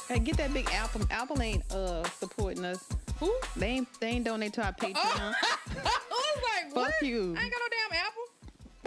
Hey, get that big Apple. Apple ain't supporting us. Who? They ain't donate to our Patreon. I was like, what? Fuck you. I ain't got no damn Apple.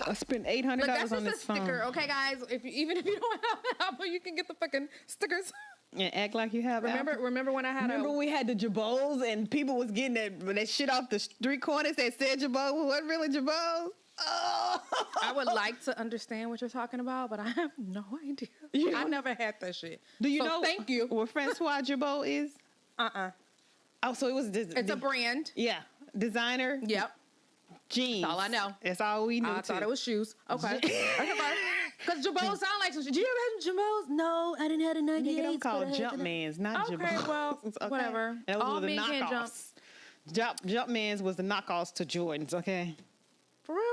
I spent $800 Look, that's on just this a sticker, phone. okay, guys? Even if you don't have Apple, you can get the fucking stickers. And act like you have Apple. Remember when I had Remember a... when we had the Jabos and people was getting that shit off the street corners that said Jabos wasn't really Jabos? Oh. I would like to understand what you're talking about, but I have no idea. I never had that shit. Do you know? Thank you. What Francois Jabot is? Oh, so it was... It's a brand. Yeah. Designer. Yep. Jeans. That's all I know. That's all we knew. I thought it was shoes. Okay. Because Jabos sound like some shit. Did you ever have Jabos? No, I didn't have a 98. Them called Jumpmans, not Jabos. Okay, well, whatever. And those All were the men can't knockoffs. Jumpmans was the knockoffs to Jordans, okay? For real?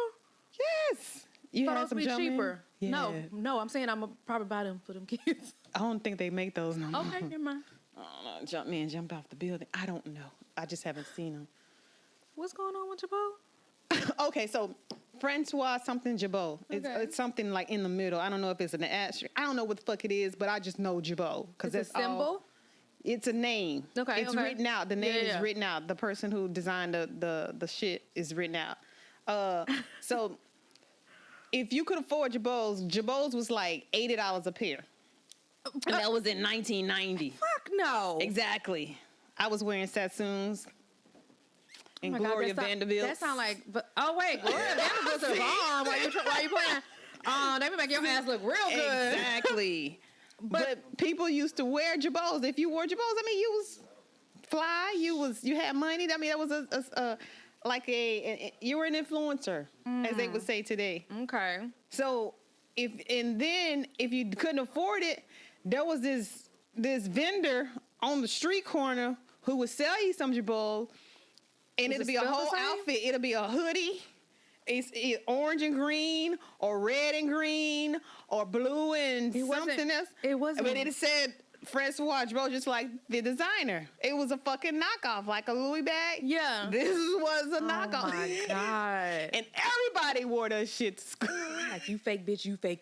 Yes. You had those some be Jumpman? cheaper. Yeah. No, I'm saying I'm going to probably buy them for them kids. I don't think they make those no more. Okay, never mind. I don't know. Jumpman jumped off the building. I don't know. I just haven't seen them. What's going on with Jabot? Okay, so Francois something Jabot. Okay. It's something like in the middle. I don't know if it's an asterisk. I don't know what the fuck it is, but I just know Jabot. It's a symbol? It's a name. Okay, it's written out. The name is written out. The person who designed the shit is written out. So if you could afford Jabos was like $80 a pair. And that was in 1990. Fuck no. Exactly. I was wearing Sassoons and Oh my God, Gloria Vanderbilt. That sound like... Oh, wait. Gloria Vanderbilt's a bomb while you playing. They make your ass look real good. Exactly. But people used to wear Jabos. If you wore Jabos, I mean, you was fly. You had money. I mean, that was you were an influencer, as they would say today. Okay. So if you couldn't afford it, there was this vendor on the street corner who would sell you some Jabos, and it'll be a whole outfit. It'll be a hoodie. It's orange and green, or red and green, or blue and something else. It wasn't. But it said Francois Jabot, just like the designer. It was a fucking knockoff, like a Louis bag. Yeah. This was a knockoff. Oh my God. And everybody wore that shit to school. Like, you fake, bitch, you fake.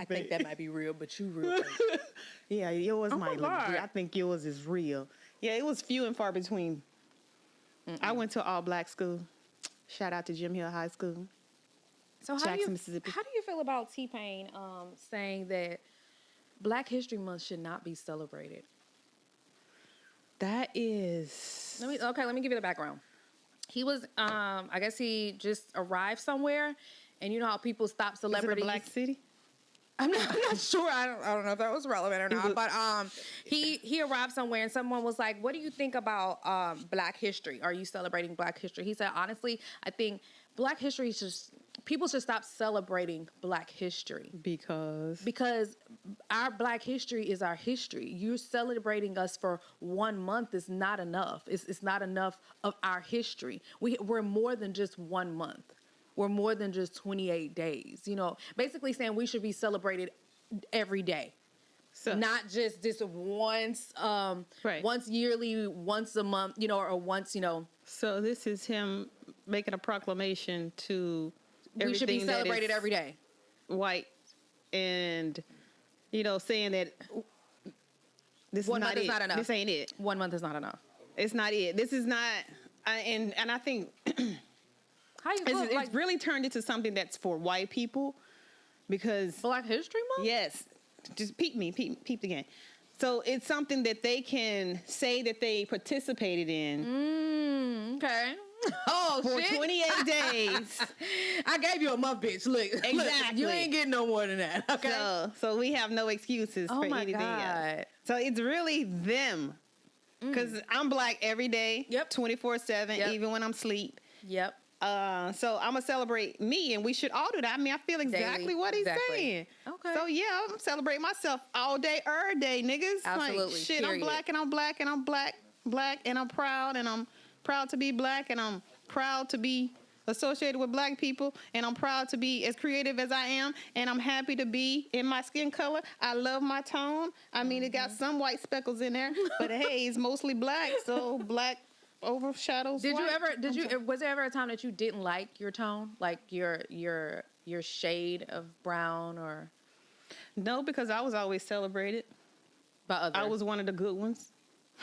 I think that might be real, but you real fake. Yeah, yours might look God. real. I think yours is real. Yeah, it was few and far between. I went to all black school. Shout out to Jim Hill High School. So Jackson, Mississippi. How do you feel about T-Pain saying that Black History Month should not be celebrated? That is... Let me give you the background. He was, I guess he just arrived somewhere, and you know how people stop celebrities. Is it a black city? I'm not sure. I don't know if that was relevant or not. But he arrived somewhere and someone was like, "What do you think about Black history? Are you celebrating Black history?" He said, "Honestly, I think Black history people should stop celebrating Black history because our Black history is our history. You're celebrating us for 1 month is not enough. It's not enough of our history. We're more than just 1 month." We're more than just 28 days, basically saying we should be celebrated every day. So, not just this once yearly, once a month, or once, So this is him making a proclamation to we should be celebrated every day. White and, saying that this is not it. Not enough. This ain't it. 1 month is not enough. It's not it. This is not, and I think... It's really turned into something that's for white people because... Black History Month? Yes. Just peep the game. So it's something that they can say that they participated in. Okay. For 28 days. I gave you a month, bitch. Look. Exactly. You ain't getting no more than that. Okay. So we have no excuses for anything else. So it's really them. Because I'm black every day. Yep. 24/7, even when I'm asleep. Yep. So I'm going to celebrate me, and we should all do that. I mean, I feel exactly what he's saying. Okay. So, yeah, I'm celebrating myself all day, every day, niggas. Absolutely. Like, shit, I'm black, and I'm black, and I'm black, and I'm proud to be black, and I'm proud to be associated with black people, and I'm proud to be as creative as I am, and I'm happy to be in my skin color. I love my tone. I mean, it got some white speckles in there, but hey, it's mostly black, so black overshadows white. Was there ever a time that you didn't like your tone, like your shade of brown? Or no, because I was always celebrated. By other. I was one of the good ones.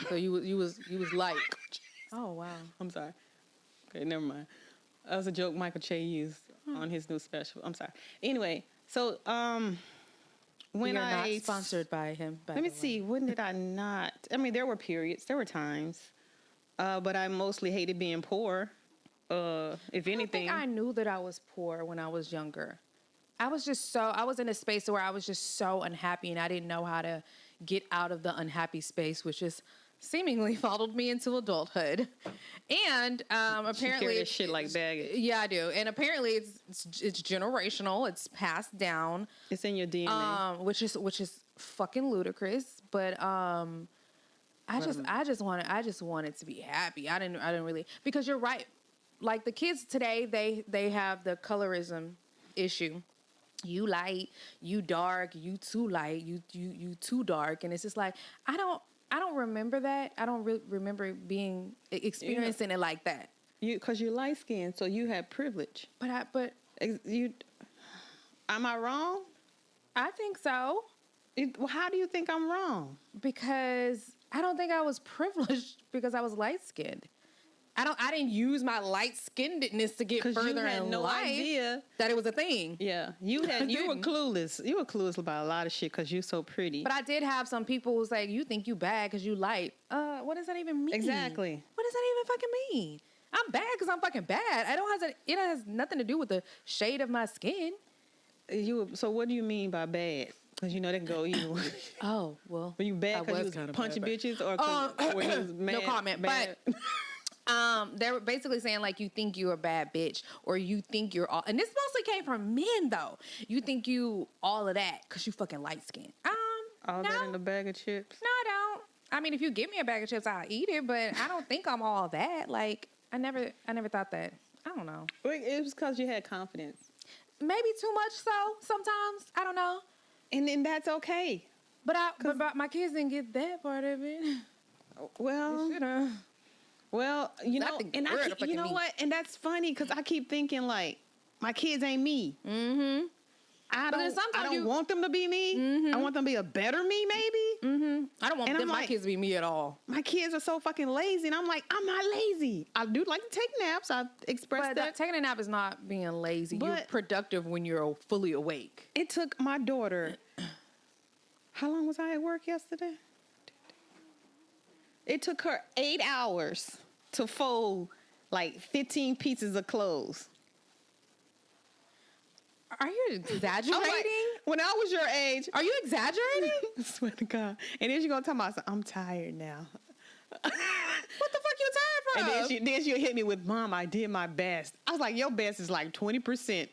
So you was like. Oh wow. I'm sorry. Okay, never mind. That was a joke Michael Che used on his new special. I'm sorry. Anyway, so when You're I not sponsored by him. Let me see. When did I not? I mean, there were periods. There were times. But I mostly hated being poor. If anything, I knew that I was poor when I was younger. I was in a space where I was just so unhappy, and I didn't know how to get out of the unhappy space, which is seemingly followed me into adulthood. And apparently, this shit like baggage. Yeah, I do. And apparently, it's generational. It's passed down. It's in your DNA, which is fucking ludicrous. But I just wanted to be happy. I didn't really, because you're right. Like the kids today, they have the colorism issue. You light, you dark, you too light, you too dark, and it's just like I don't remember that. I don't remember experiencing it like that. Because you're light skinned, so you have privilege. But you, am I wrong? I think so. How do you think I'm wrong? Because I don't think I was privileged because I was light skinned. I didn't use my light skinnedness to get further in life. Idea that it was a thing. Yeah, you were clueless. You were clueless about a lot of shit because you're so pretty. But I did have some people who's like, "You think you bad because you light." What does that even mean? Exactly. What does that even fucking mean? I'm bad because I'm fucking bad. It has nothing to do with the shade of my skin. So what do you mean by bad? Because you know they can go either way. Oh well. Were you bad because you was punching bitches or were you was mad? No comment. Bad? But. They were basically saying like you think you're a bad bitch or you think you're all, and this mostly came from men though. You think you all of that because you fucking light skinned. All that in a bag of chips. No, I don't. I mean, if you give me a bag of chips, I'll eat it, but I don't think I'm all that. Like I never thought that. I don't know. It was because you had confidence. Maybe too much so sometimes. I don't know. And then that's okay. But my kids didn't get that part of it. Well. Well, you know, and you know what? And that's funny because I keep thinking like, my kids ain't me. Mm-hmm. I don't want them to be me. Mm-hmm. I want them to be a better me, maybe. Mm-hmm. I don't want my kids to be me at all. My kids are so fucking lazy, and I'm like, I'm not lazy. I do like to take naps. I've expressed that. Taking a nap is not being lazy. You're productive when you're fully awake. It took my daughter. How long was I at work yesterday? It took her 8 hours to fold like 15 pieces of clothes. Are you exaggerating? Like, when I was your age. Are you exaggerating? I swear to God. And then she's going to tell me, I'm tired now. What the fuck you tired from? And then she'll hit me with, Mom, I did my best. I was like, your best is like 20%.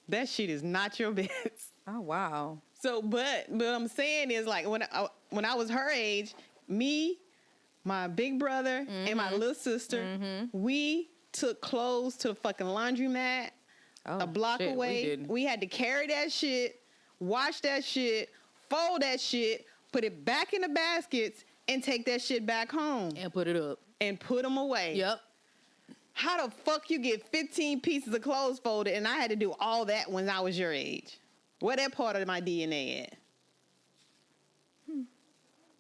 That shit is not your best. Oh, wow. So, but what I'm saying is like when I was her age, me, my big brother, and my little sister, we took clothes to the fucking laundromat a block away. We had to carry that shit, wash that shit, fold that shit, put it back in the baskets, and take that shit back home. And put it up. And put them away. Yep. How the fuck you get 15 pieces of clothes folded and I had to do all that when I was your age? Where that part of my DNA at?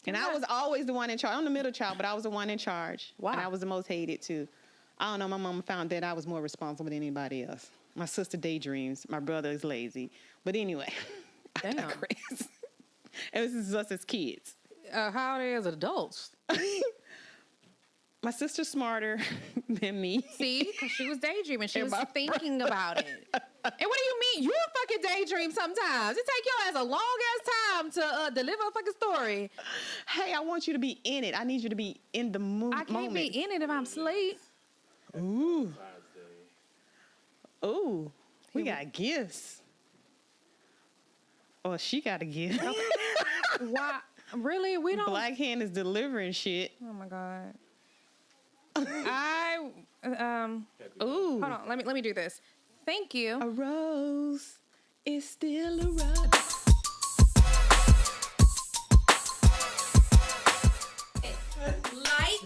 And I was always the one in charge. I'm the middle child, but I was the one in charge. Wow. And I was the most hated, too. I don't know. My mama found that I was more responsible than anybody else. My sister daydreams. My brother is lazy. But anyway, I digress. And this is us as kids. How are they as adults? My sister's smarter than me. See? Because she was daydreaming. She was thinking about it. And what do you mean? You a fucking daydream sometimes. It take your ass a long-ass time to deliver a fucking story. Hey, I want you to be in it. I need you to be in the moment. I can't be in it if I'm asleep. Ooh. Ooh. We got gifts. Oh, she got a gift. Okay. Why? Really? We don't... Black Hand is delivering shit. Oh, my God. Ooh. Hold on. Let me do this. Thank you. A rose is still a rose. Like,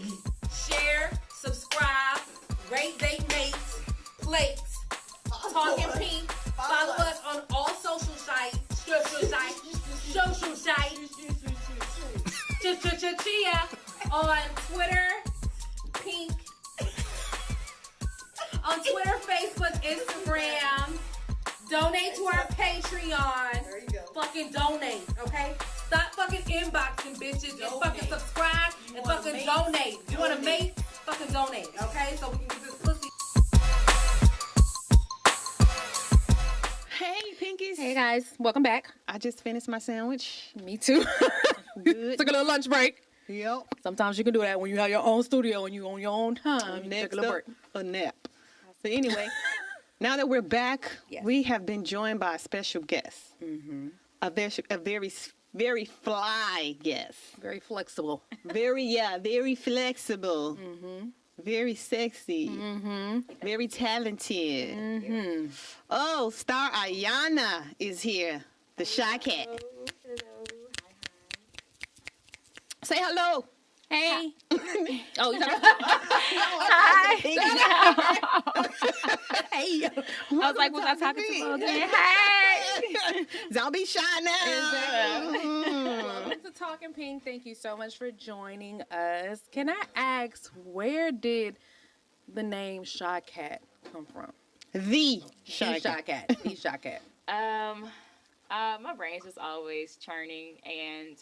share, subscribe, rate, date, mates, plates, TALKinPINk. Follow us on all social sites. on Twitter, Pink. On Twitter, Facebook, Instagram. Donate to our Patreon. There you go. Fucking donate, okay? Stop fucking inboxing, bitches. And fucking subscribe and fucking donate. You want to mate? Fucking donate, okay? So we can get this pussy. Hey, Pinkies. Hey guys, welcome back. I just finished my sandwich. Me too. Good. Took a little lunch break. Yep. Sometimes you can do that when you have your own studio and you on your own time. You take Next a little up, break. a nap. So anyway, now that we're back, Yes. we have been joined by a special guest. A very, very fly guest. Very flexible. Very flexible. Very sexy. Very talented. Oh, Star Ayanna is here. The shy cat. Say hello. Hey. Oh, you talking Hi. Hey. I was like, was I talking to you again? Hey. Don't be shy now. Welcome to Talking Pink. Thank you so much for joining us. Can I ask, where did the name Shy Cat come from? The shy Shy cat. Cat. The Shy Cat. My brain's just always churning, and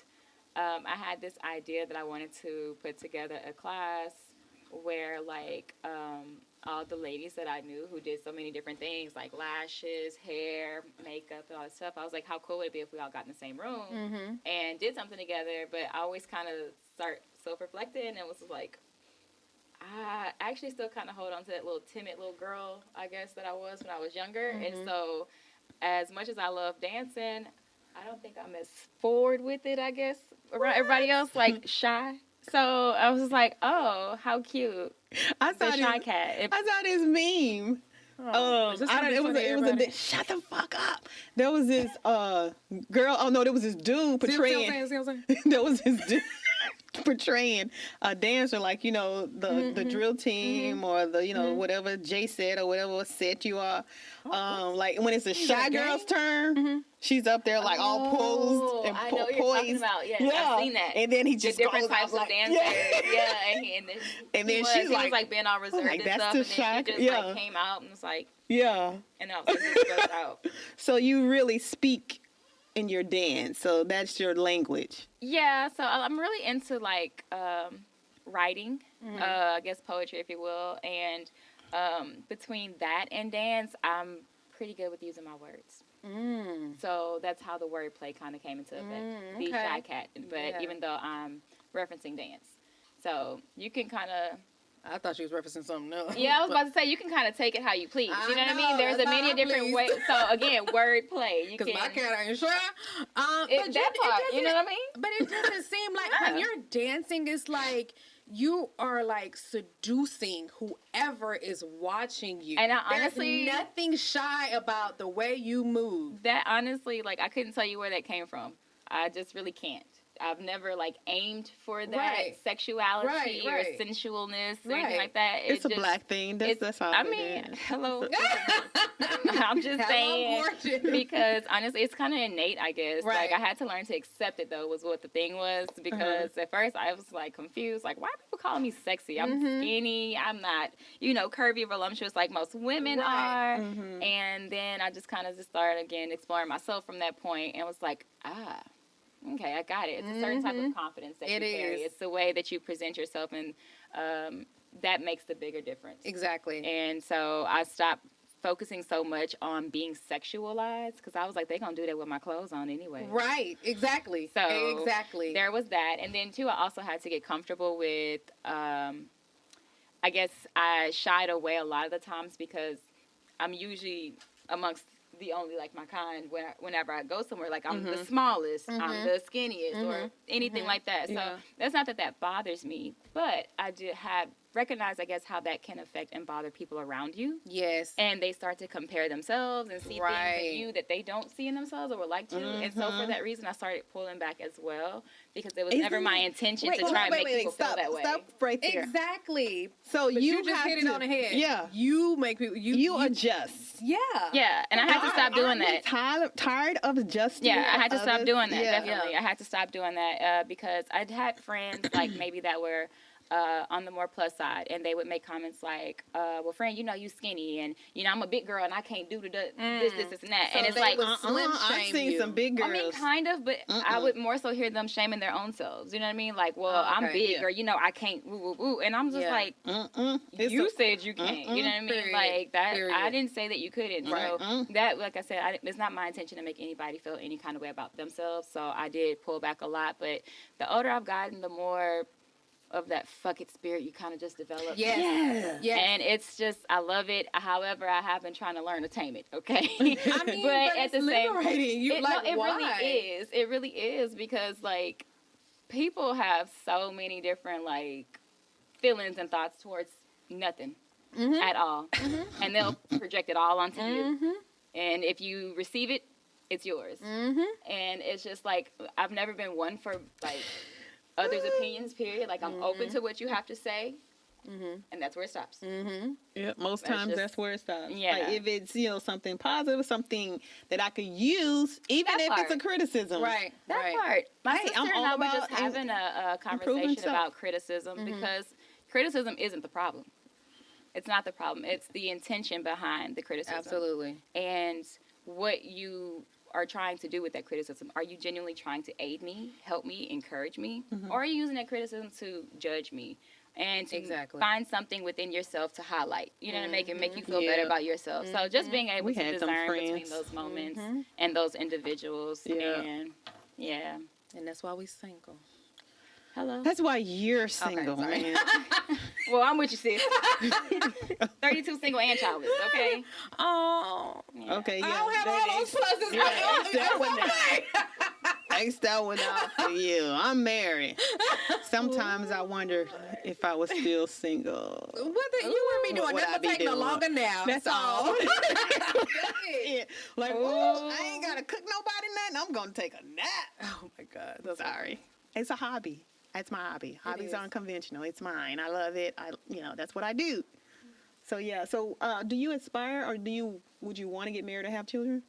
I had this idea that I wanted to put together a class where, like, all the ladies that I knew who did so many different things, like lashes, hair, makeup, and all that stuff. I was like, how cool would it be if we all got in the same room and did something together? But I always kind of start self-reflecting and was like, I actually still kind of hold on to that little timid little girl, I guess, that I was when I was younger. And so as much as I love dancing, I don't think I'm as forward with it, I guess, around everybody else, like shy. So I was just like, oh, how cute. I saw The shy cat. I saw this meme. Is this I gonna don't, be it for was everybody? shut the fuck up. There was this girl. Oh no, there was this dude portraying. See what I'm saying? There was this dude portraying a dancer, like, you know, the drill team or the, you know, whatever Jay said or whatever set you are. Like when it's a shy girl's turn, she's up there like all posed and I know what you're talking poised. about. Yes, I've seen that. And then he The just different goes out types of like, dancers. Yeah, And then he she's was like, like being all reserved like, and that's stuff, the and then shy- she just yeah. like came out and was like, yeah. and then it just goes out. So you really speak in your dance. So that's your language. Yeah, so I'm really into like writing, I guess poetry, if you will, and between that and dance, I'm pretty good with using my words. So that's how the wordplay kind of came into effect. The shy cat, but even though I'm referencing dance, so you can kind of. I thought she was referencing something else. Yeah, I was about to say, you can kind of take it how you please. You know what I mean? There's a many different ways. So, again, wordplay. Because my cat ain't sure. You know what I mean? But it doesn't seem like when you're dancing, it's like you are like seducing whoever is watching you. And I honestly- there's nothing shy about the way you move. That honestly, like, I couldn't tell you where that came from. I just really can't. I've never like aimed for that Right. sexuality Right. or sensualness or anything Right. like that. It's a black thing. That's all I it mean, is. hello. I'm just Hello, saying gorgeous. because honestly, it's kind of innate, I guess. Right. Like I had to learn to accept it though. Was what the thing was because at first I was like confused. Like, why are people calling me sexy? I'm skinny. I'm not, curvy or voluptuous like most women are. And then I just kind of just started again exploring myself from that point and was like, okay, I got it. It's a certain type of confidence that you carry. It's the way that you present yourself, and that makes the bigger difference. Exactly. And so I stopped focusing so much on being sexualized because I was like, they're going to do that with my clothes on anyway. Right. Exactly. So exactly. there was that. And then, too, I also had to get comfortable with, I guess I shied away a lot of the times because I'm usually amongst the only like my kind whenever I go somewhere, like I'm the smallest, I'm the skinniest or anything like that. So that's not that bothers me, but I did have recognize, I guess, how that can affect and bother people around you. Yes. And they start to compare themselves and see things in you that they don't see in themselves or would like to. And so for that reason, I started pulling back as well, because it was never my intention to try and make people feel that way. Stop right there. Exactly. So you just hit it on the head. Yeah. You make people. You adjust. Yeah. Yeah, and I had to stop doing that. Tired of adjusting. Yeah, I had to stop doing that. Yeah. Definitely, I had to stop doing that because I'd had friends like maybe that were on the more plus side, and they would make comments like, well, friend, you know, you skinny, and, you know, I'm a big girl, and I can't do this, and that. So and it's like, I've seen some big girls. I mean, kind of, but I would more so hear them shaming their own selves. You know what I mean? Like, well, I'm big, or, you know, I can't, woo, woo, woo. And I'm just like, you said you can't. You know what I mean? Period. Like, that, Period. I didn't say that you couldn't. So that, like I said, it's not my intention to make anybody feel any kind of way about themselves. So I did pull back a lot. But the older I've gotten, the more of that fuck it spirit you kind of just develop. Yeah. And it's just, I love it. However, I have been trying to learn to tame it, okay? I mean, but at the same time, it why? really is. It really is, because, like, people have so many different, like, feelings and thoughts towards nothing at all. And they'll project it all onto you. And if you receive it, it's yours. And it's just, like, I've never been one for, like, others' opinions, period. Like, I'm open to what you have to say, and that's where it stops. Yeah, most times that's where it stops. Yeah. Like, if it's, you know, something positive, something that I could use, even if it's a criticism. Right. That part. My sister I'm and all I were about just having a conversation about criticism, because criticism isn't the problem. It's not the problem. It's the intention behind the criticism. Absolutely. And what you are trying to do with that criticism. Are you genuinely trying to aid me, help me, encourage me? Or are you using that criticism to judge me and to find something within yourself to highlight, you know, to make you feel better about yourself? So just being able to discern between those moments and those individuals. And and that's why we single. Hello. That's why you're single, man. Well, I'm with you, sis. 32 single and childless, okay? Oh. Yeah. Okay, yeah. I don't have all those pluses. X that one out for you. I'm married. Sometimes I wonder if I was still single. What you wouldn't be doing? What That I would be take no doing? longer now. That's all. Yeah. Like, Ooh. I ain't got to cook nobody nothing. I'm going to take a nap. Oh my God. That's Sorry. It's a hobby. That's my hobby. Hobbies is. are unconventional. It's mine. I love it. That's what I do. So yeah. So do you aspire, or would you want to get married or have children?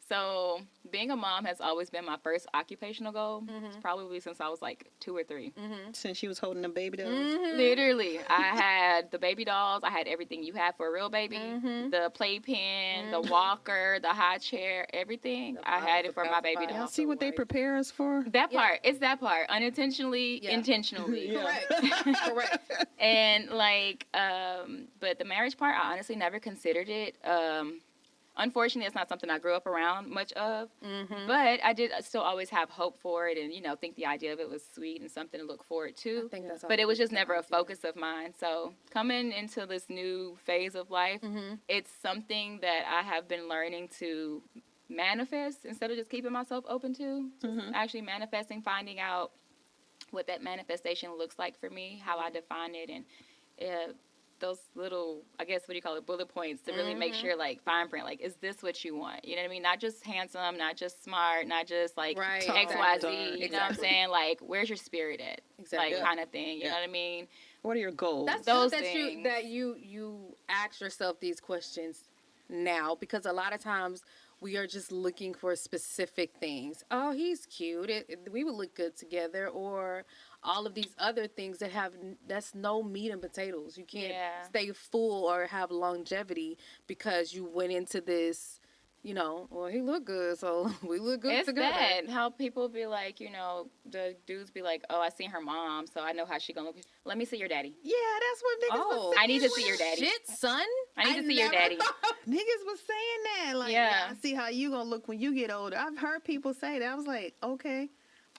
So being a mom has always been my first occupational goal. It's probably since I was like 2 or 3. Since she was holding the baby doll. Literally, I had the baby dolls. I had everything you have for a real baby. The playpen, the walker, the high chair, everything. I had it for my baby doll. Y'all see what they prepare us for? That part. It's that part. Unintentionally, intentionally. correct. And like, but the marriage part, I honestly never considered it. Unfortunately, it's not something I grew up around much of, but I did still always have hope for it, and, you know, think the idea of it was sweet and something to look forward to. I think that's but it was just never a focus of mine. So coming into this new phase of life, it's something that I have been learning to manifest instead of just keeping myself open to. Just actually manifesting, finding out what that manifestation looks like for me, how I define it, and those little, I guess, what do you call it, bullet points to really make sure, like, fine print, like, is this what you want? You know what I mean? Not just handsome, not just smart, not just, like, XYZ, you know what I'm saying? Like, where's your spirit at? Like, kind of thing, you know what I mean? What are your goals? That's those good things. that you ask yourself these questions now, because a lot of times we are just looking for specific things. Oh, he's cute. We would look good together, or all of these other things that's no meat and potatoes. You can't stay full or have longevity because you went into this, you know, well, he looked good, so we look good together. It's that, how people be like, you know, the dudes be like, oh, I seen her mom, so I know how she gonna look. Let me see your daddy. Yeah, that's what niggas was saying. I need to see your daddy. Shit, son. I need to see your daddy. Niggas was saying that. Like, I see how you gonna look when you get older. I've heard people say that. I was like, okay.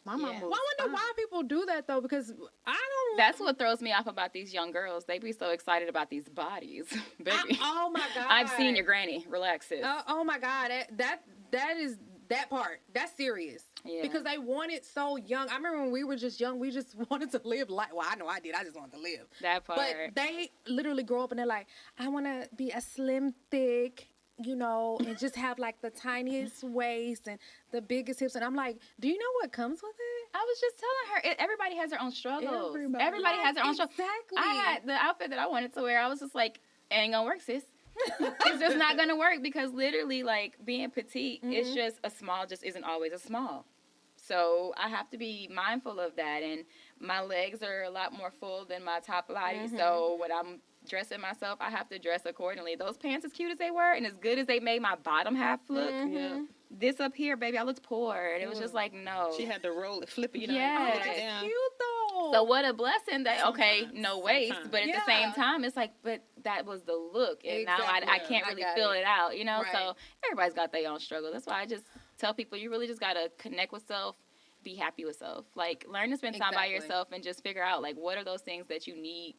My mama was Well, I wonder why people do that, though, because I don't... That's what throws me off about these young girls. They be so excited about these bodies. Baby. Oh, my God. I've seen your granny. Relax, sis. Oh, my God. That is That part. That's serious. Yeah. Because they want it so young. I remember when we were just young, we just wanted to live life. Well, I know I did. I just wanted to live. That part. But they literally grow up and they're like, I want to be a slim, thick, you know, and just have like the tiniest waist and the biggest hips. And I'm like, do you know what comes with it? I was just telling her, everybody has their own struggles. Everybody. Has their own struggles. Exactly. I had the outfit that I wanted to wear. I was just like, it ain't gonna work, sis. It's just not gonna work because literally, like, being petite, it's just a small just isn't always a small. So I have to be mindful of that. And my legs are a lot more full than my top body. So when I'm dressing myself, I have to dress accordingly. Those pants, as cute as they were and as good as they made my bottom half look, this up here, baby, I looked poor. And it was just like, no. She had to roll it, flip it, you know. Yes. Put it down. Cute though. So what a blessing that, okay, Sometimes. no waist, but at the same time, it's like, but that was the look. And now I can't really fill it out, you know? Right. So everybody's got their own struggle. That's why I just tell people, you really just got to connect with self, be happy with self. Like, learn to spend time by yourself and just figure out, like, what are those things that you need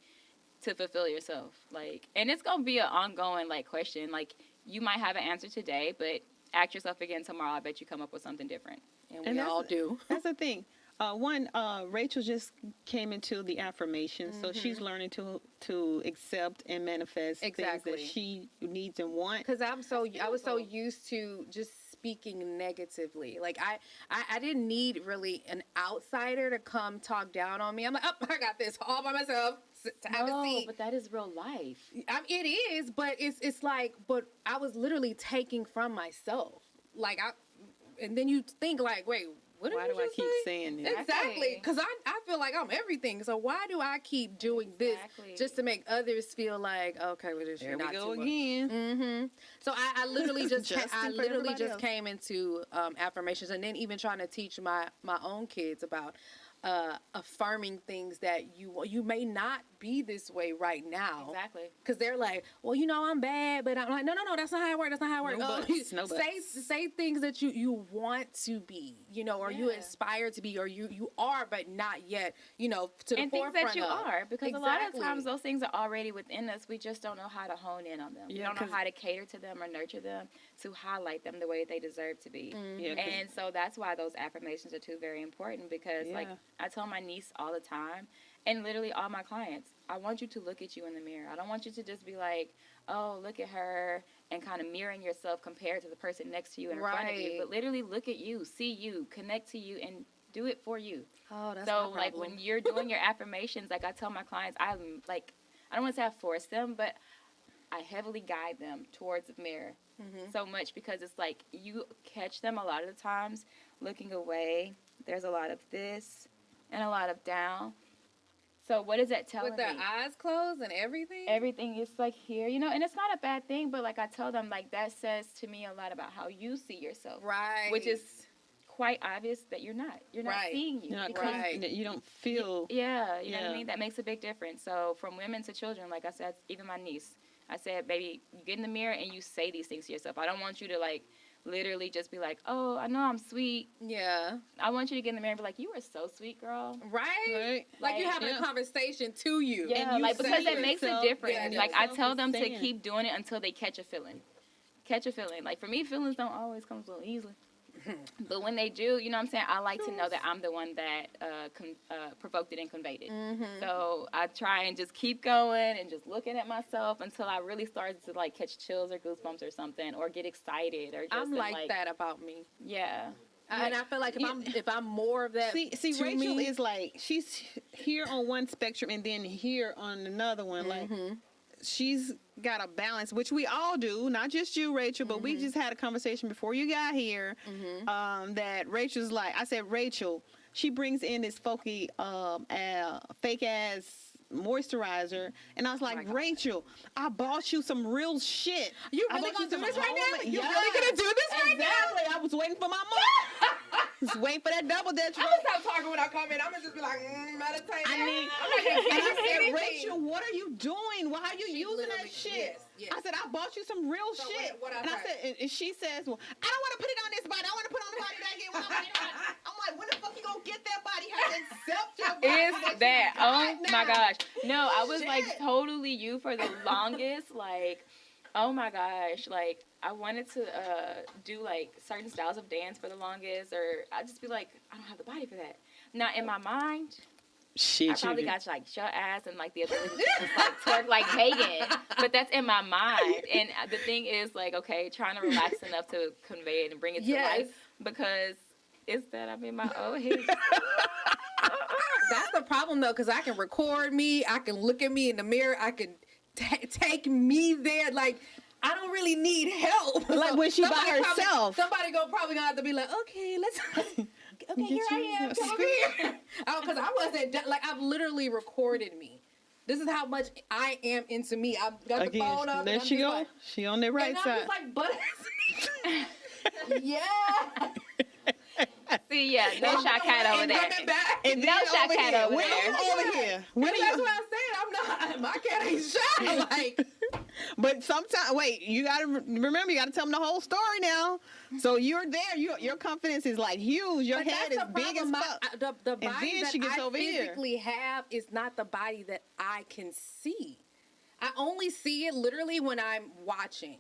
to fulfill yourself? Like, and it's going to be an ongoing, like, question. Like, you might have an answer today, but ask yourself again tomorrow. I bet you come up with something different. And we all do. That's the thing. Rachel just came into the affirmation, so she's learning to accept and manifest things that she needs and wants. Because I was so used to just speaking negatively. Like I didn't need really an outsider to come talk down on me. I'm like, oh, I got this all by myself. To have a seat. But that is real life. It is, but it's like, but I was literally taking from myself. Like and then you think like, wait, what Why did do you I just keep say? saying this? Exactly, because I feel like I'm everything. So why do I keep doing this just to make others feel like, okay, well, this There not we go too again. much. So I literally just Justin came into affirmations, and then even trying to teach my own kids about affirming things that you may not be this way right now. Exactly. Because they're like, well, you know, I'm bad, but I'm like, no, that's not how it works. That's not how it works. No buts. Say things that you want to be, you know, or you aspire to be, or you are, but not yet, you know, to the And things forefront that you of. are, because a lot of times those things are already within us. We just don't know how to hone in on them. We don't know how to cater to them or nurture them to highlight them the way they deserve to be. And so that's why those affirmations are too very important, because like I tell my niece all the time, and literally all my clients, I want you to look at you in the mirror. I don't want you to just be like, oh, look at her, and kind of mirroring yourself compared to the person next to you in front of you. But literally look at you, see you, connect to you, and do it for you. Oh, that's so like when you're doing your affirmations, like I tell my clients, I don't want to say I force them, but I heavily guide them towards the mirror so much, because it's like you catch them a lot of the times looking away. There's a lot of this and a lot of down. So what is that telling me? With their eyes closed and everything? Everything is like here, you know, and it's not a bad thing, but like I tell them, like that says to me a lot about how you see yourself. Right. Which is quite obvious that you're not. You're not seeing you. You're not you don't feel. You know what I mean? That makes a big difference. So from women to children, like I said, even my niece, I said, baby, you get in the mirror and you say these things to yourself. I don't want you to like literally just be like, oh, I know I'm sweet. Yeah. I want you to get in the mirror and be like, you are so sweet, girl. Right? Like you're having a conversation to you. Yeah, and like because it makes a difference. Like I tell them to saying. keep doing it until they catch a feeling. Catch a feeling. Like for me, feelings don't always come so easily. But when they do, you know what I'm saying, I like to know that I'm the one that provoked it and conveyed it. So I try and just keep going and just looking at myself until I really start to like catch chills or goosebumps or something, or get excited, or just I'm like that about me. Yeah. And I feel like if I'm more of that. See, Rachel is like, she's here on one spectrum and then here on another one. Like she's got a balance, which we all do, not just you, Rachel, but we just had a conversation before you got here that Rachel's like, I said, Rachel, she brings in this fake ass moisturizer, and I was like, Rachel, I bought you some real shit. You really gonna do this right now? You really gonna do this right now? Exactly. I was waiting for my mom. Just wait for that double dutch. I'm gonna stop talking when I come in. I'm gonna just be like, meditate. And I said, Rachel, what are you doing? Why are you using that shit? Yes. I said, I bought you some real shit. What and I said, and she says, well, I don't want to put it on this body. I want to put on the body that I get when I'm like, when the fuck you gonna get that body? How to accept your body? Is that? Oh now. my gosh. No, I was like totally you for the longest. Like, Oh my gosh, like I wanted to do like certain styles of dance for the longest, or I just be like, I don't have the body for that. Now in my mind, I probably got like shut ass and like the ability to just like twerk like Megan, but that's in my mind. And the thing is like, okay, trying to relax enough to convey it and bring it to life, because it's that I'm in my old head. That's the problem though, because I can record me, I can look at me in the mirror, I can take me there. Like, I don't really need help. Like when she by herself. Somebody probably gonna have to be like, okay, okay, here I am. Come over here. Oh, because I wasn't done. Like, I've literally recorded me. This is how much I am into me. I've got the phone up. There she go. She on the right side. And I'm just like, butt. Yeah. See, yeah, no shot cat over there. And no shot cat over there. Over here. That's what I said. I'm not. My cat ain't shy. Like. But sometimes, wait, you gotta remember, you gotta tell them the whole story now. So you're there. Your confidence is like huge. Your head is big as fuck. The body that I physically have is not the body that I can see. I only see it literally when I'm watching,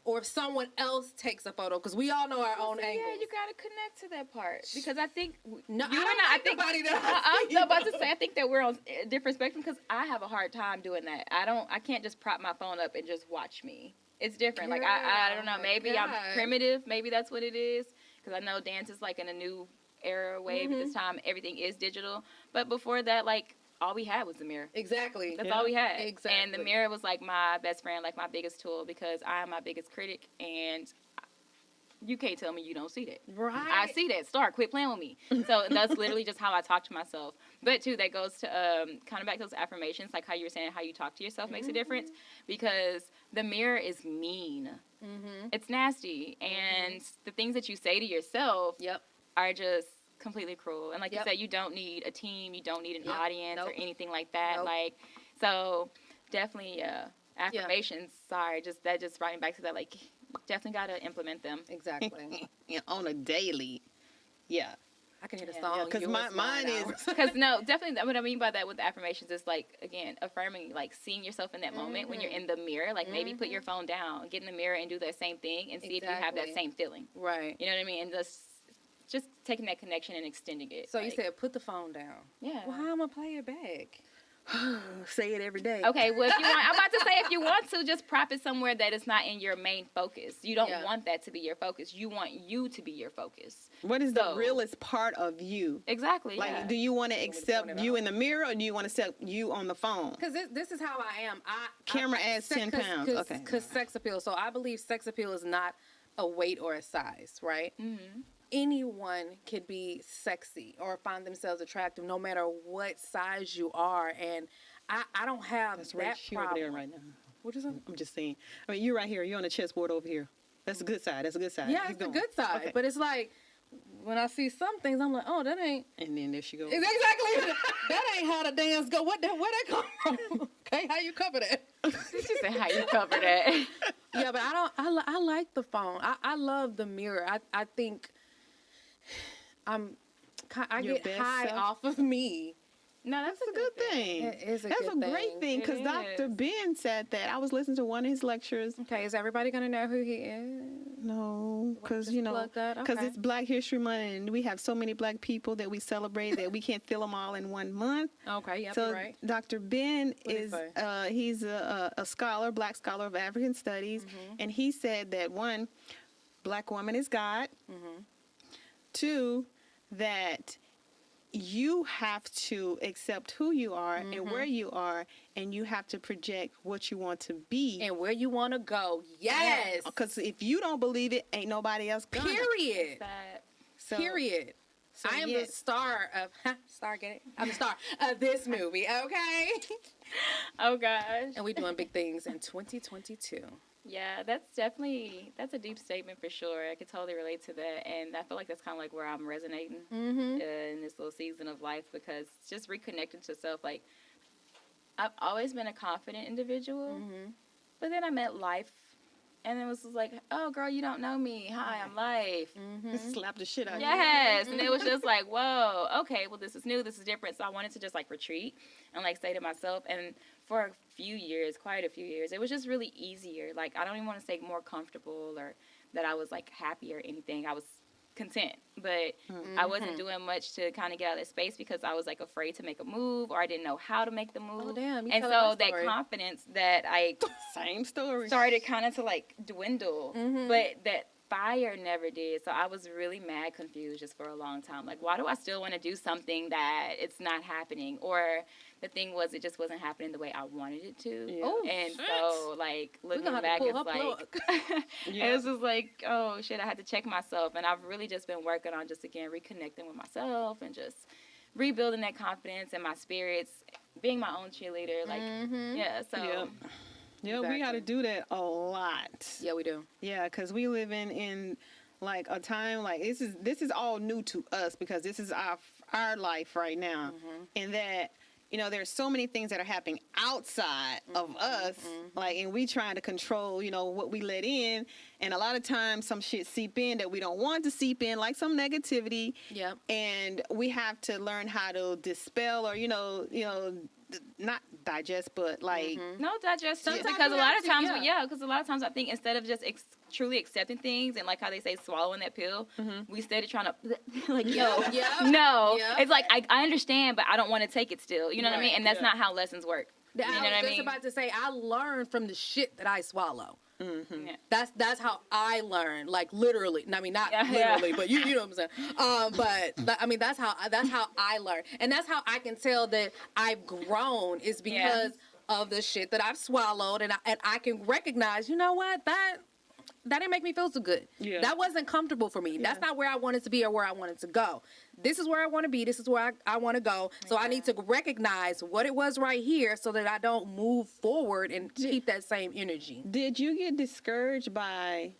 or if someone else takes a photo, because we all know our own angles. Yeah, you gotta connect to that part, because I think no, you and I think the body that I'm about to say, I think that we're on a different spectrum, because I have a hard time doing that. I can't just prop my phone up and just watch me. It's different. Like I don't know. Maybe I'm primitive. Maybe that's what it is. Because I know dance is like in a new era wave at this time. Everything is digital. But before that, like, all we had was the mirror. Exactly. That's all we had. Exactly. And the mirror was like my best friend, like my biggest tool, because I am my biggest critic, and you can't tell me you don't see that. Right. I see that. Star, quit playing with me. So that's literally just how I talk to myself. But too, that goes to kind of back to those affirmations, like how you were saying how you talk to yourself makes a difference, because the mirror is mean. It's nasty, and the things that you say to yourself are just completely cruel. And like you said, you don't need a team, you don't need an audience or anything like that. Like, so definitely affirmations. Sorry, just writing back to that, like, definitely got to implement them. Exactly. On a daily. Yeah. I can hear the song. Because mine is. Because no, definitely what I mean by that with affirmations is like, again, affirming, like seeing yourself in that moment when you're in the mirror. Like maybe put your phone down, get in the mirror and do that same thing and see if you have that same feeling. Right. You know what I mean? And just taking that connection and extending it. So you said put the phone down. Yeah. Well, how am I gonna play it back? Say it every day. Okay, well, if you want, I'm about to say, if you want to, just prop it somewhere that is not in your main focus. You don't want that to be your focus. You want you to be your focus. What is the realest part of you? Exactly. Like, do you want to accept you in the mirror, or do you want to accept you on the phone? Because this is how I am. Camera adds 10 pounds. Okay. Because sex appeal. So I believe sex appeal is not a weight or a size, right? Anyone could be sexy or find themselves attractive no matter what size you are. And I don't have that problem. Over there right now. What is it? I'm just saying. I mean, you're right here. You're on the chessboard over here. That's a good side. That's a good side. Yeah, it's a good side. Okay. But it's like, when I see some things, I'm like, oh, that ain't. And then there she goes. Exactly. That ain't how the dance go. Where that come from? Okay, how you cover that? She said, how you cover that? Yeah, but I like the phone. I love the mirror. I think I get high off of me. No, that's a good thing. It is That's a great thing, because Dr. Ben said that. I was listening to one of his lectures. Okay, is everybody going to know who he is? No, because, it's Black History Month, and we have so many black people that we celebrate that we can't fill them all in 1 month. Okay, yeah, so right. Dr. Ben he's a scholar, black scholar of African studies, and he said that, 1, black woman is God. 2, that you have to accept who you are and where you are, and you have to project what you want to be and where you want to go. Yes, because if you don't believe it, ain't nobody else gonna. Period. Period. So I am the star of star. Get it? I'm the star of this movie. Okay. Oh gosh. And we doing big things in 2022. Yeah, that's a deep statement for sure. I could totally relate to that, and I feel like that's kind of like where I'm resonating in this little season of life, because just reconnecting to self. Like, I've always been a confident individual, but then I met life And it was just like, oh, girl, you don't know me. Hi, I'm Life. Slap the shit out of you. Yes. And it was just like, whoa, okay, well, this is new. This is different. So I wanted to just, like, retreat and, like, stay to myself. And for a few years, quite a few years, it was just really easier. Like, I don't even want to say more comfortable or that I was, like, happy or anything. I was content. But I wasn't doing much to kind of get out of that space because I was, like, afraid to make a move or I didn't know how to make the move. Oh, damn. And so that confidence that I Same story. started kind of to, like, dwindle. But that fire never did. So I was really mad confused just for a long time. Like, why do I still want to do something that it's not happening? Or the thing was, it just wasn't happening the way I wanted it to. Yeah. Oh, And shit. so, like, looking gonna have to back, pull it's her like, Yeah. it was just like, oh, shit, I had to check myself. And I've really just been working on just, again, reconnecting with myself and just rebuilding that confidence and my spirits, being my own cheerleader. Like, yeah, so. Yeah. Yeah, we Exactly. got to do that a lot. Yeah, we do. Yeah, because we live in like a time like this is all new to us because this is our life right now, and that there's so many things that are happening outside of us, like, and we trying to control what we let in, and a lot of times some shit seep in that we don't want to seep in, like some negativity. Yep. And we have to learn how to dispel or not digest, but like. No, digest Sometimes because we a lot have of to, times, yeah. because a lot of times I think instead of just truly accepting things and like how they say swallowing that pill, we started trying to like, yo, Yeah. no, Yeah. it's like I understand, but I don't want to take it still. You know what I mean? Right. And that's not how lessons work. You know I what was I just mean? about to say, I learned from the shit that I swallow. Yeah. That's how I learn, like literally. I mean, not Yeah. literally, but you know what I'm saying. But that's how I learn, and that's how I can tell that I've grown is because of the shit that I've swallowed, and I can recognize, you know what, that didn't make me feel so good. Yeah. That wasn't comfortable for me. That's not where I wanted to be or where I wanted to go. This is where I want to be. This is where I want to go. So I need to recognize what it was right here so that I don't move forward and keep that same energy. Did you get discouraged by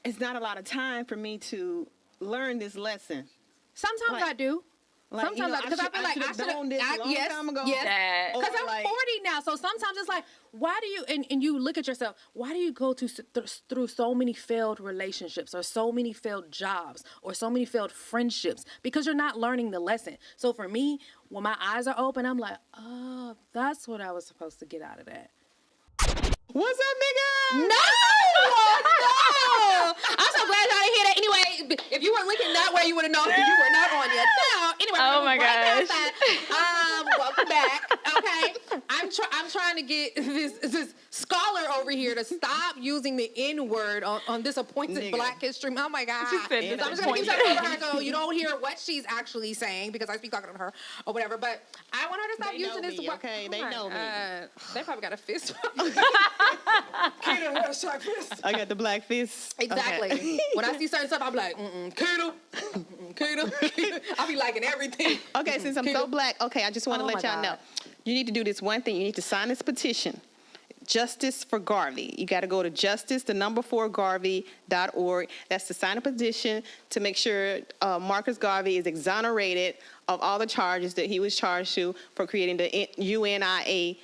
it's not a lot of time for me to learn this lesson? Sometimes I do. Like, Sometimes because I feel like I have known this a long time ago. Yes. That- Or Because I'm like- 40 now, so sometimes it's like, why do you, and you look at yourself, why do you go through so many failed relationships or so many failed jobs or so many failed friendships? Because you're not learning the lesson. So for me, when my eyes are open, I'm like, oh, that's what I was supposed to get out of that. What's up, nigga? No! I'm so glad y'all didn't hear that. Anyway, if you were looking that way, you would have known that you were not on yet. So, anyway, Oh my gosh. welcome back. Okay, I'm trying to get this scholar over here to stop using the N word on this appointed Nigga. Black History. Oh my God! said So I'm just gonna keep talking over her so you don't hear what she's actually saying because I speak talking to her or whatever. But I want her to stop They using know this me, word. okay? They my know me. God. They probably got a fist. I got the black fist. Exactly. Okay. When I see certain stuff, I'm like, Keto. I'll be liking everything. Okay, since I'm so black, okay, I just want to Oh let my y'all God. know. You need to do this one thing. You need to sign this petition. Justice for Garvey. You got to go to justice4garvey.org. That's to sign a petition to make sure Marcus Garvey is exonerated of all the charges that he was charged to for creating the UNIA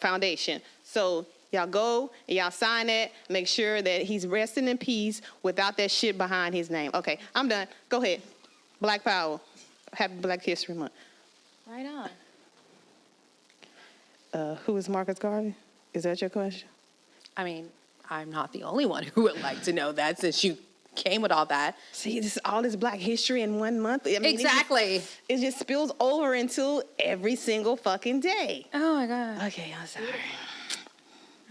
foundation. So y'all go and y'all sign it. Make sure that he's resting in peace without that shit behind his name. Okay, I'm done. Go ahead. Black Power. Happy Black History Month. Right on. Who is Marcus Garvey? Is that your question? I mean, I'm not the only one who would like to know that since you came with all that. See, this all this Black history in 1 month. I mean, Exactly. It just spills over into every single fucking day. Oh my God. Okay, I'm sorry.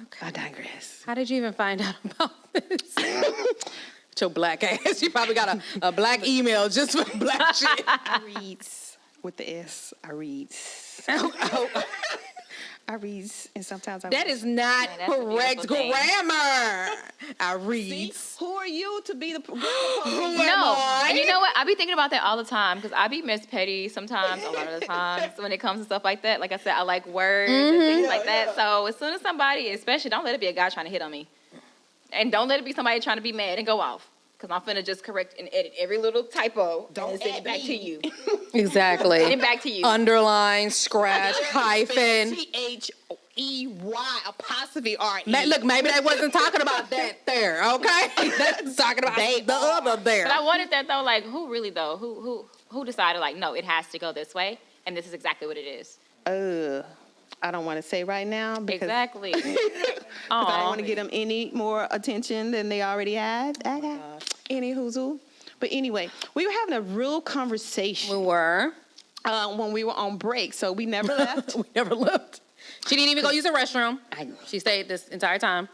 Okay. I digress. How did you even find out about this? With your black ass. You probably got a black email just for black shit. I reads with the S. I reads. I reads, and sometimes I That read. is not Yeah, that's a correct beautiful thing. grammar. I read. See? Who are you to be the Who am No, I? and you know what? I be thinking about that all the time because I be Miss Petty sometimes, a lot of the times when it comes to stuff like that. Like I said, I like words and things like that. So as soon as somebody, especially, don't let it be a guy trying to hit on me, and don't let it be somebody trying to be mad and go off. Because I'm finna just correct and edit every little typo and send it back to you. Send Exactly. it back to you. Underline, scratch, hyphen. TH L-E-Y''. Look, maybe they wasn't talking about that there, okay? That's talking about the other there. But I wanted that though. Like, who really though? Who decided like, no, it has to go this way, and this is exactly what it is. I don't want to say right now because Exactly. I don't want to give them any more attention than they already had. Any whoozle. But anyway, we were having a real conversation. We were. When we were on break, so we never left. We never left. She didn't even go use the restroom. She stayed this entire time.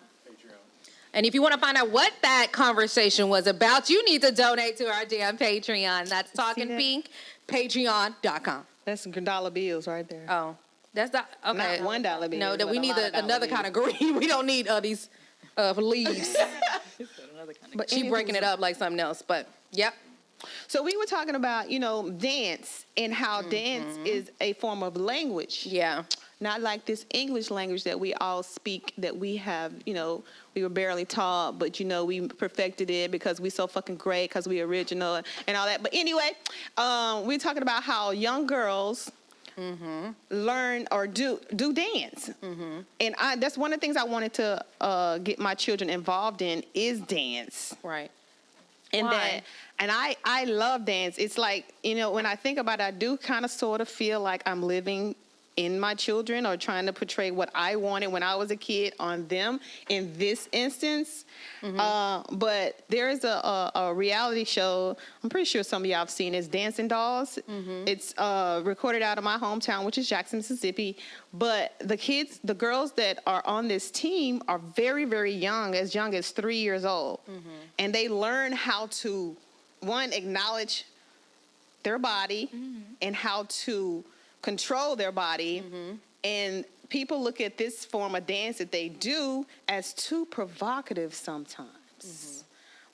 And if you want to find out what that conversation was about, you need to donate to our damn Patreon. That's TALKinPINk, patreon.com. That's some dollar bills right there. Oh, that's not, okay. Not $1 bill. No, that we need another kind of green. We don't need these leaves. But She breaking it up like something else, but yep. So we were talking about, dance and how dance is a form of language. Yeah. Not like this English language that we all speak, that we have, we were barely taught, but, we perfected it because we so fucking great, because we original and all that. But anyway, we're talking about how young girls learn or do dance. And that's one of the things I wanted to get my children involved in is dance. Right. And Why? I love dance. It's like, when I think about it, I do kind of sort of feel like I'm living in my children or trying to portray what I wanted when I was a kid on them in this instance. But there is a reality show, I'm pretty sure some of y'all have seen, it's Dancing Dolls. It's recorded out of my hometown, which is Jackson, Mississippi. But the girls that are on this team are very, very young as 3 years old. And they learn how to, one, acknowledge their body and how to control their body. And people look at this form of dance that they do as too provocative sometimes.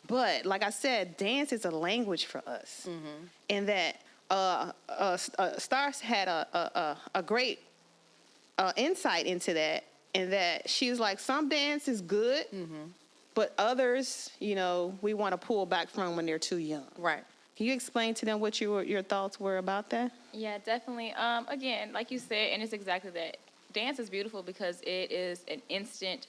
But like I said, dance is a language for us. And that Star had a great insight into that, and that she's like, some dance is good, but others, we want to pull back from when they're too young. Right. Can you explain to them what your thoughts were about that? Yeah, definitely. Again, like you said, and it's exactly that. Dance is beautiful because it is an instant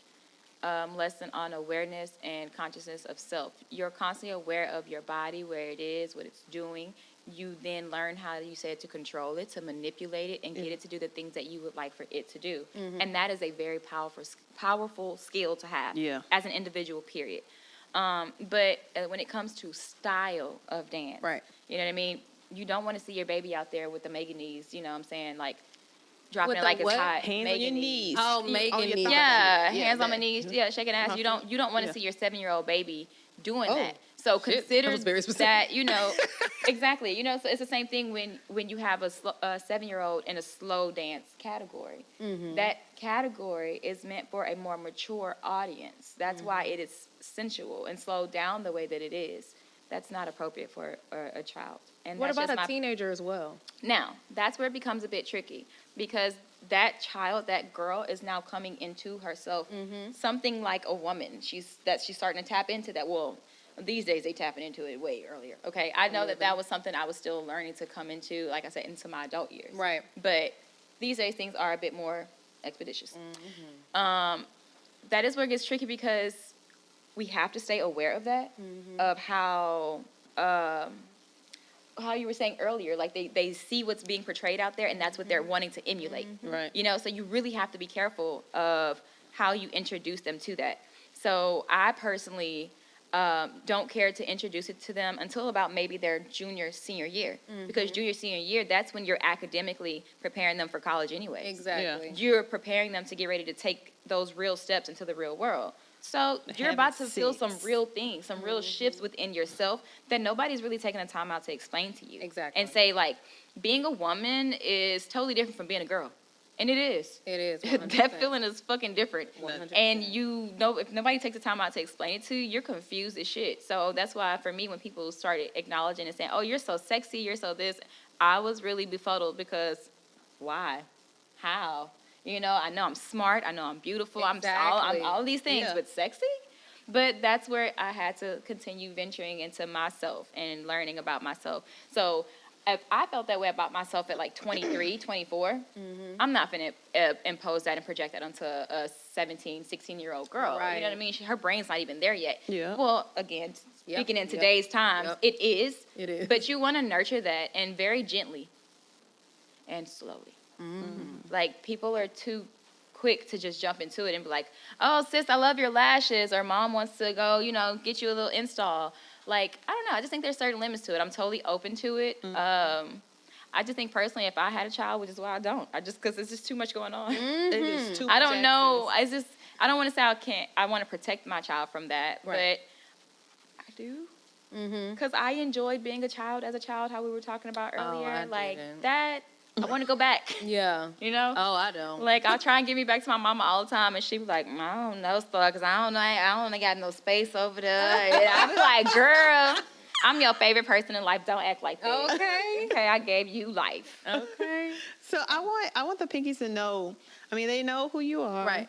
lesson on awareness and consciousness of self. You're constantly aware of your body, where it is, what it's doing. You then learn how, you said, to control it, to manipulate it, and get it to do the things that you would like for it to do. And that is a very powerful skill to have as an individual, period. But when it comes to style of dance, Right. You know what I mean? You don't want to see your baby out there with the Megan knees, you know what I'm saying? Like, dropping With it the like it's what? hot. Hands on Megan your knees. Oh, Megan your knees. thighs. Yeah, Yeah, hands on my that. knees. Yeah, shaking ass. You don't want to see your 7-year-old baby doing that. So shit. consider That was very specific. that, exactly. So it's the same thing when you have a 7-year-old in a slow dance category. That category is meant for a more mature audience. That's why it is sensual and slowed down the way that it is. That's not appropriate for a child. And What that's about just a teenager as well? Now, that's where it becomes a bit tricky, because that child, that girl, is now coming into herself. Something like a woman. She's starting to tap into that. Well, these days they tapping into it way earlier. Okay, I know that was something I was still learning to come into, like I said, into my adult years. Right. But these days things are a bit more expeditious. That is where it gets tricky, because we have to stay aware of that, of how you were saying earlier, like they see what's being portrayed out there, and that's what they're wanting to emulate. Right. So you really have to be careful of how you introduce them to that. So I personally don't care to introduce it to them until about maybe their junior, senior year. Because junior, senior year, that's when you're academically preparing them for college anyway. Exactly. You're preparing them to get ready to take those real steps into the real world. So you're about to feel some real things, some real shifts within yourself that nobody's really taking the time out to explain to you. Exactly. And say, like, being a woman is totally different from being a girl. And it is. It is. That feeling is fucking different. 100%. And if nobody takes the time out to explain it to you, you're confused as shit. So that's why, for me, when people started acknowledging and saying, oh, you're so sexy, you're so this, I was really befuddled, because why? How? I know I'm smart, I know I'm beautiful, Exactly. I'm all these things, Yeah. but sexy? But that's where I had to continue venturing into myself and learning about myself. So if I felt that way about myself at like 23, 24, I'm not going to impose that and project that onto a 17, 16-year-old girl. Right. You know what I mean? Her brain's not even there yet. Yeah. Well, again, speaking in today's times, it is. It is. But you want to nurture that, and very gently and slowly. Like, people are too quick to just jump into it and be like, oh, sis, I love your lashes, or mom wants to go, get you a little install. Like, I don't know. I just think there's certain limits to it. I'm totally open to it. I just think personally, if I had a child, which is why I don't, because it's just too much going on. It is too much I don't know. access. I don't want to say I want to protect my child from that, but I do. Because I enjoyed being a child as a child, how we were talking about earlier. I want to go back. Yeah. Oh, I don't. Like, I'll try and give me back to my mama all the time, and she be like, I don't know, Star, because I don't got no space over there. And I be like, girl, I'm your favorite person in life. Don't act like that. Okay. Okay, I gave you life. Okay. So I want the Pinkies to know. I mean, they know who you are, Right.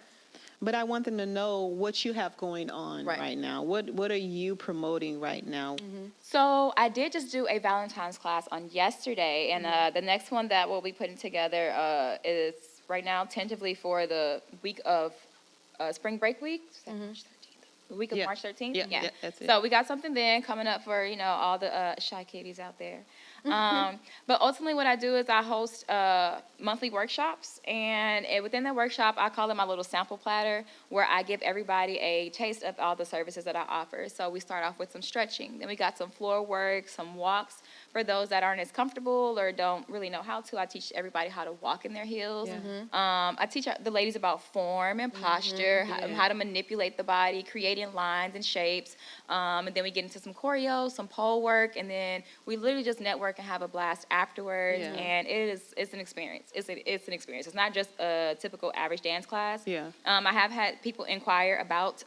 But I want them to know what you have going on right now. What are you promoting right now? So I did just do a Valentine's class on yesterday, and the next one that we'll be putting together is right now tentatively for the week of spring break week. The week of March 13th? Yeah, that's it. So we got something then coming up for, all the shy kitties out there. But ultimately what I do is I host monthly workshops, and within that workshop, I call it my little sample platter, where I give everybody a taste of all the services that I offer. So we start off with some stretching. Then we got some floor work, some walks. For those that aren't as comfortable or don't really know how to, I teach everybody how to walk in their heels. I teach the ladies about form and posture, how to manipulate the body, creating lines and shapes. And then we get into some choreo, some pole work, and then we literally just network and have a blast afterwards. And it's an experience. It's an experience. It's not just a typical average dance class. I have had people inquire about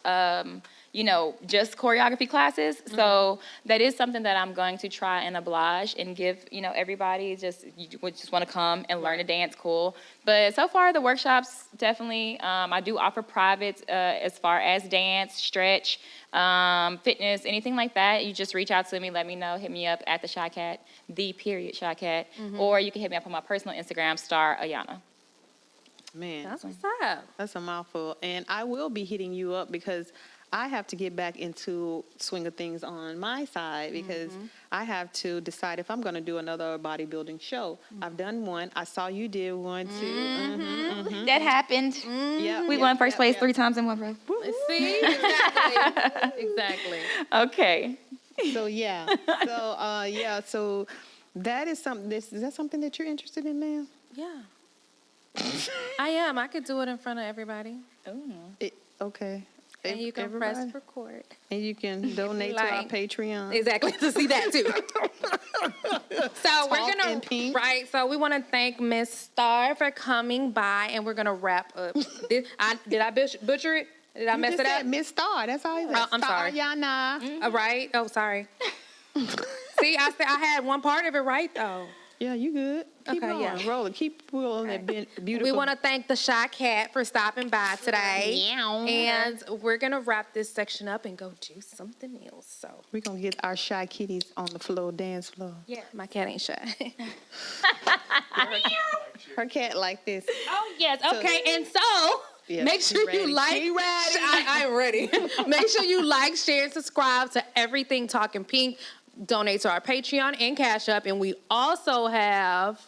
just choreography classes. So that is something that I'm going to try and oblige and give, everybody just want to come and learn to dance cool. But so far, the workshops, definitely, I do offer privates as far as dance, stretch, fitness, anything like that. You just reach out to me, let me know, hit me up at the Shy Cat, Shy Cat, or you can hit me up on my personal Instagram, Star Ayanna. Man, That's what's up. that's a mouthful. And I will be hitting you up because I have to get back into swing of things on my side because I have to decide if I'm going to do another bodybuilding show. I've done one. I saw you did one too. That happened. We won first place 3 times in one row. See? Exactly. Okay. So yeah. So that is something. Is that something that you're interested in, ma'am? Yeah. I am. I could do it in front of everybody. Okay. And you can press record. And you can donate to our Patreon. Exactly, to see that too. So we're gonna TALKinPINk. right. So we want to thank Miss Star for coming by, and we're gonna wrap up. Did I butcher it? Did I mess it up? Miss Star. That's all you said. I'm Star sorry. Ayanna. All right. Oh, sorry. See, I said I had one part of it right though. Yeah, you good. Keep Okay, rolling. yeah. Rolling. Keep rolling that beautiful. We want to thank the Shy Cat for stopping by today. And we're going to wrap this section up and go do something else. So We're going to get our shy kitties on the floor, dance floor. yeah, my cat ain't shy. Her cat like this. Oh, yes. Okay. And so Yeah, make she sure ready. you like. She ready. I'm ready. Make sure you like, share, and subscribe to everything Talking Pink. Donate to our Patreon and Cash App. And we also have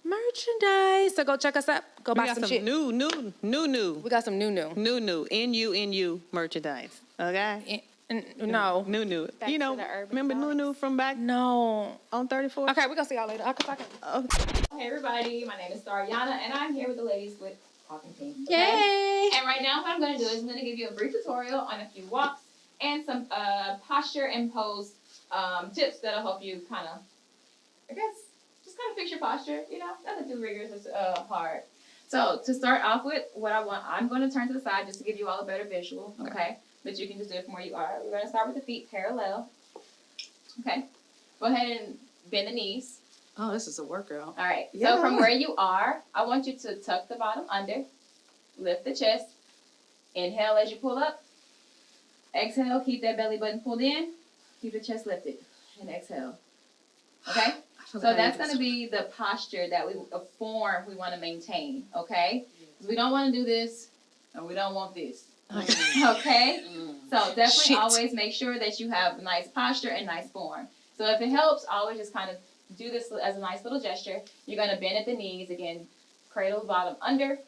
merchandise. So go check us up. Go We buy got some some shit. new. We got some new. NU merchandise. Okay? No. New. Back You to know, the urban remember vibes. Nunu from back No. on 34th? Okay, we're going to see y'all later. Hey everybody, my name is Star Ayanna, and I'm here with the ladies with TALKinPINk. Yay. And right now what I'm going to do is I'm going to give you a brief tutorial on a few walks and some posture and pose tips that'll help you kind of, I guess, just kind of fix your posture, nothing too rigorous or hard. So to start off with, I'm going to turn to the side just to give you all a better visual, okay? But you can just do it from where you are. We're going to start with the feet parallel. Okay. Go ahead and bend the knees. Oh, this is a workout. All right. Yeah. So from where you are, I want you to tuck the bottom under, lift the chest, inhale as you pull up, exhale, keep that belly button pulled in, keep the chest lifted, and exhale. Okay? So that's going to be the posture that a form we want to maintain. Okay? We don't want to do this, and we don't want this. Okay? So definitely always make sure that you have nice posture and nice form. So if it helps, always just kind of do this as a nice little gesture. You're going to bend at the knees. Again, cradle the bottom under,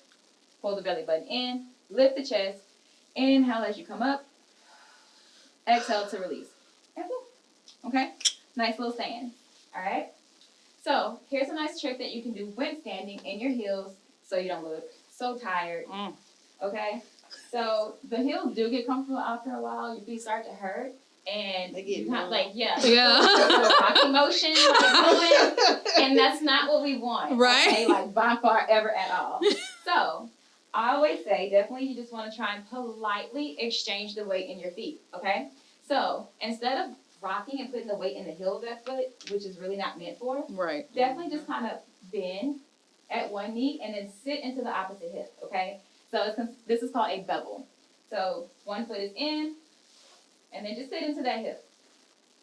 pull the belly button in, lift the chest, inhale as you come up, exhale to release. Okay? Nice little stand. All right? So here's a nice trick that you can do when standing in your heels so you don't look so tired. Okay? So the heels do get comfortable after a while. Your feet start to hurt. And you have rocking motion going, and that's not what we want. Right. Okay? Like by far ever at all. So I always say definitely you just want to try and politely exchange the weight in your feet. Okay? So instead of rocking and putting the weight in the heel of that foot, which is really not meant for, Right. definitely just kind of bend at one knee and then sit into the opposite hip. Okay? So this is called a bevel. So one foot is in, and then just sit into that hip.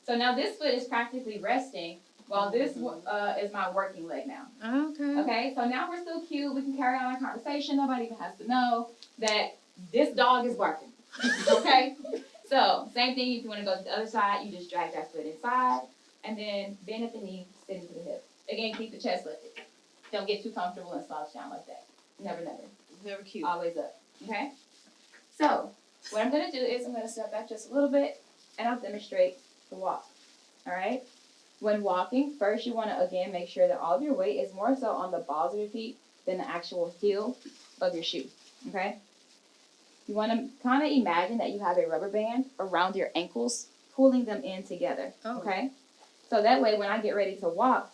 So now this foot is practically resting, while this is my working leg now. Okay. Okay, so now we're still cute. We can carry on our conversation. Nobody even has to know that this dog is barking. Okay? So same thing, if you want to go to the other side, you just drag that foot inside, and then bend at the knee, sit into the hip. Again, keep the chest lifted. Don't get too comfortable and slouch down like that. Never, never. Never cute. Always up. Okay? So what I'm going to do is I'm going to step back just a little bit, and I'll demonstrate the walk. All right? When walking, first you want to, again, make sure that all of your weight is more so on the balls of your feet than the actual heel of your shoe. Okay? You want to kind of imagine that you have a rubber band around your ankles, pulling them in together. Oh. Okay? So that way, when I get ready to walk,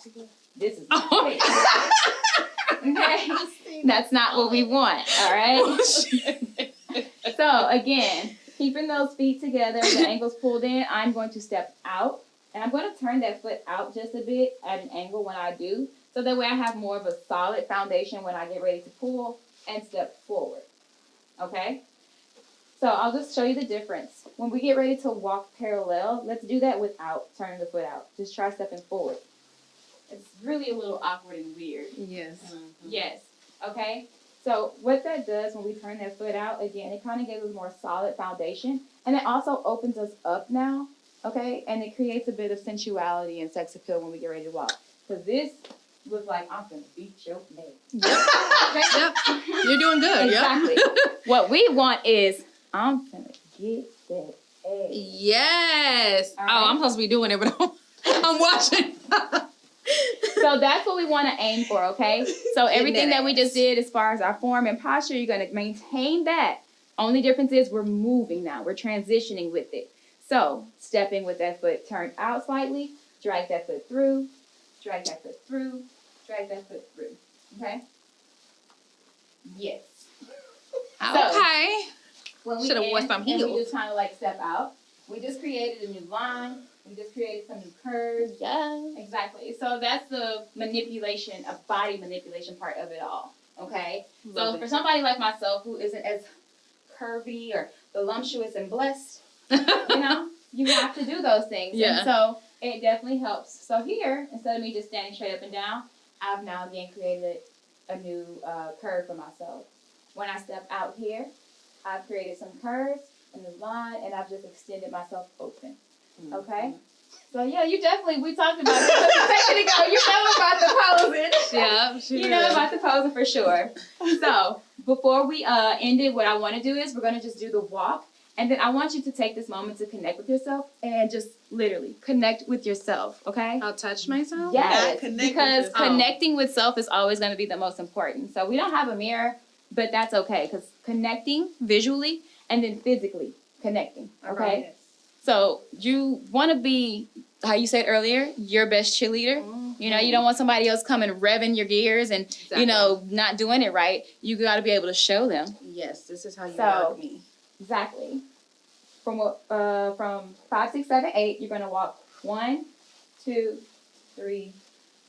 this is my face. Okay? That's not what we want. All right? So again, keeping those feet together, the ankles pulled in, I'm going to step out. And I'm going to turn that foot out just a bit at an angle when I do. So that way I have more of a solid foundation when I get ready to pull and step forward. Okay? So I'll just show you the difference. When we get ready to walk parallel, let's do that without turning the foot out. Just try stepping forward. It's really a little awkward and weird. Yes. Yes. Okay? So what that does when we turn that foot out, again, it kind of gives us more solid foundation. And it also opens us up now, okay? And it creates a bit of sensuality and sex appeal when we get ready to walk. Because this looks like I'm going to beat your neck. Yep. Okay? Yep. You're doing good. Exactly. Yep. What we want is, I'm going to get that ass. Yes. All Oh, right. I'm supposed to be doing it, but I'm watching. So that's what we want to aim for, okay? So everything that we just did as far as our form and posture, you're going to maintain that. Only difference is we're moving now. We're transitioning with it. So stepping with that foot turned out slightly, drag that foot through, drag that foot through, drag that foot through. Okay? Yes. Okay. When we Shoulda wore end some and we heels. just kind of like step out, we just created a new line. We just created some new curves. Yeah. Exactly. So that's the manipulation, a body manipulation part of it all. Okay? Love So it. for somebody like myself who isn't as curvy or voluptuous and blessed, you know, you have to do those things. Yeah. And so it definitely helps. So here, instead of me just standing straight up and down, I've now again created a new curve for myself. When I step out here, I've created some curves and the line, and I've just extended myself open. Okay? So yeah, you definitely, we talked about it a second ago. You know about the posing. Yeah. You know about the posing for sure. So before we end it, what I want to do is we're going to just do the walk. And then I want you to take this moment to connect with yourself and just literally connect with yourself, okay? I'll touch myself. Yes, connect with because yourself. connecting with self is always going to be the most important. So we don't have a mirror, but that's okay because connecting visually and then physically connecting, okay? Yes. So you want to be, how you said earlier, your best cheerleader. You know, you don't want somebody else coming revving your gears and, you know, not doing it right. You got to be able to show them. Yes, this is how you So- work me. Exactly. From 5, 6, 7, 8, you're going to walk 1, 2, 3,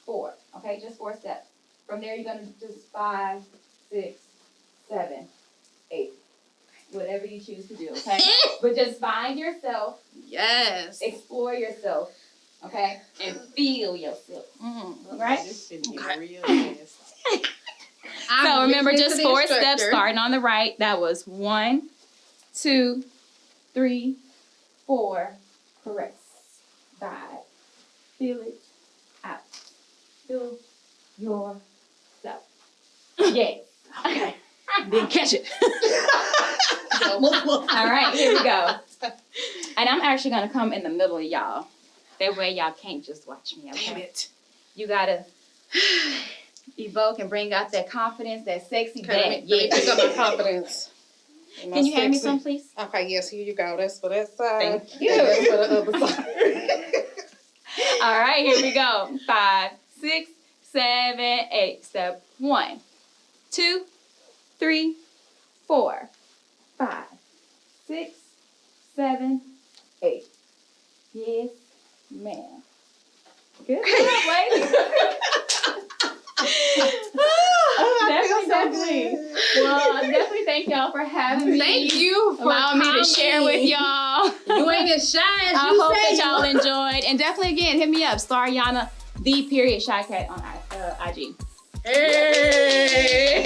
4. Okay, just 4 steps. From there, you're going to just 5, 6, 7, 8. Whatever you choose to do, okay? But just find yourself, Yes. explore yourself, Okay? And feel yourself. Right? This shit get real nasty. So remember, just 4 steps starting on the right. That was 1, 2, 3, 4. Caress. 5. Feel it out. Feel yourself. Yes. Okay. Then catch it. All right, here we go. And I'm actually going to come in the middle of y'all. That way y'all can't just watch me, okay? Damn it. You got to evoke and bring out that confidence, that sexy Okay, let me pick up my confidence. Can you hand me some, please? Okay, yes, here you go. That's for that side. Thank you. And that's for the other side. All right, here we go. 5, 6, 7, 8. Step 1, 2, 3, 4, 5, 6, 7, 8. Yes, ma'am. Good job, ladies. Definitely. Well, definitely thank y'all for having me. Thank you for allowing me to share with y'all. You ain't as shy as I you hope say. that y'all enjoyed. And definitely, again, hit me up. Star Ayanna, _Shy Cat on IG. Hey!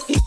Yay!